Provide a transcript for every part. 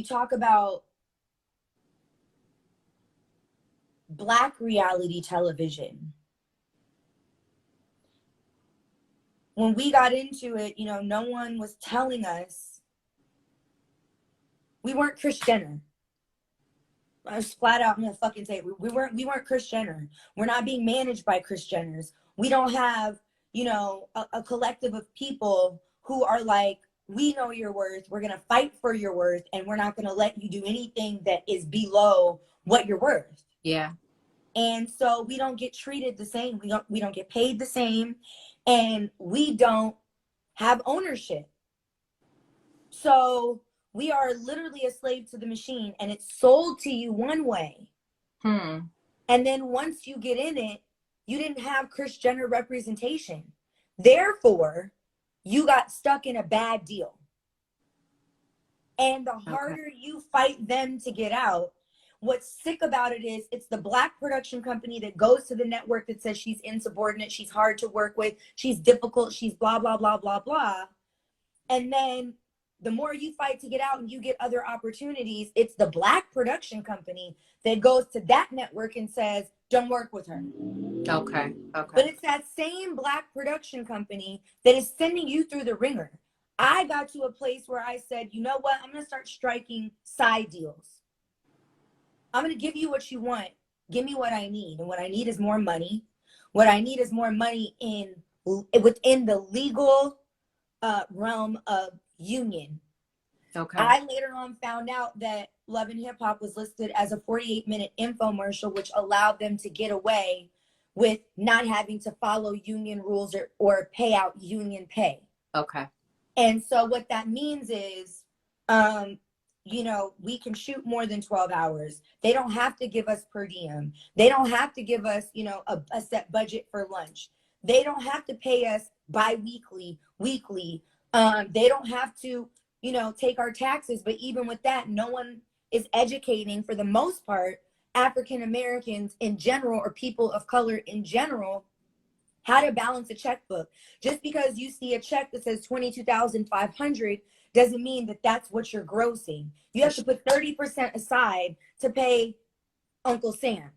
talk about Black reality television. When we got into it, no one was telling us we weren't Kris Jenner. I was flat out, I'm gonna fucking say it. We weren't Kris Jenner. We're not being managed by Kris Jenners. We don't have, a collective of people who are like, we know your worth. We're gonna fight for your worth, and we're not gonna let you do anything that is below what you're worth. Yeah. And so we don't get treated the same. We don't get paid the same, and we don't have ownership. So we are literally a slave to the machine, and it's sold to you one way. And then once you get in it, you didn't have Kris Jenner representation. Therefore, you got stuck in a bad deal. And the harder you fight them to get out, what's sick about it is it's the Black production company that goes to the network that says she's insubordinate, she's hard to work with, she's difficult, she's blah, blah, blah, blah, blah. And then the more you fight to get out and you get other opportunities, it's the Black production company that goes to that network and says, don't work with her. Okay. But it's that same Black production company that is sending you through the ringer. I got to a place where I said, you know what? I'm going to start striking side deals. I'm going to give you what you want. Give me what I need. And what I need is more money. What I need is more money within the legal realm of union. Okay. I later on found out that Love and Hip Hop was listed as a 48-minute infomercial, which allowed them to get away with not having to follow union rules or pay out union pay. Okay. And so what that means is, we can shoot more than 12 hours. They don't have to give us per diem. They don't have to give us, a set budget for lunch. They don't have to pay us bi-weekly, weekly. They don't have to, take our taxes. But even with that, no one is educating, for the most part, African Americans in general, or people of color in general, how to balance a checkbook. Just because you see a check that says $22,500 doesn't mean that that's what you're grossing. You have to put 30% aside to pay Uncle Sam,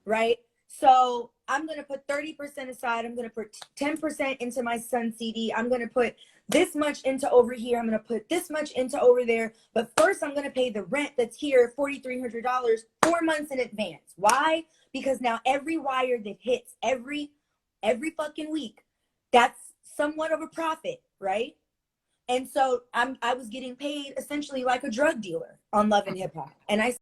right? So I'm going to put 30% aside. I'm going to put 10% into my son's CD. I'm going to put this much into over here. I'm going to put this much into over there. But first, I'm going to pay the rent that's here, $4,300, 4 months in advance. Why? Because now every wire that hits every fucking week, that's somewhat of a profit, right? And so I was getting paid essentially like a drug dealer on Love and Hip Hop. And I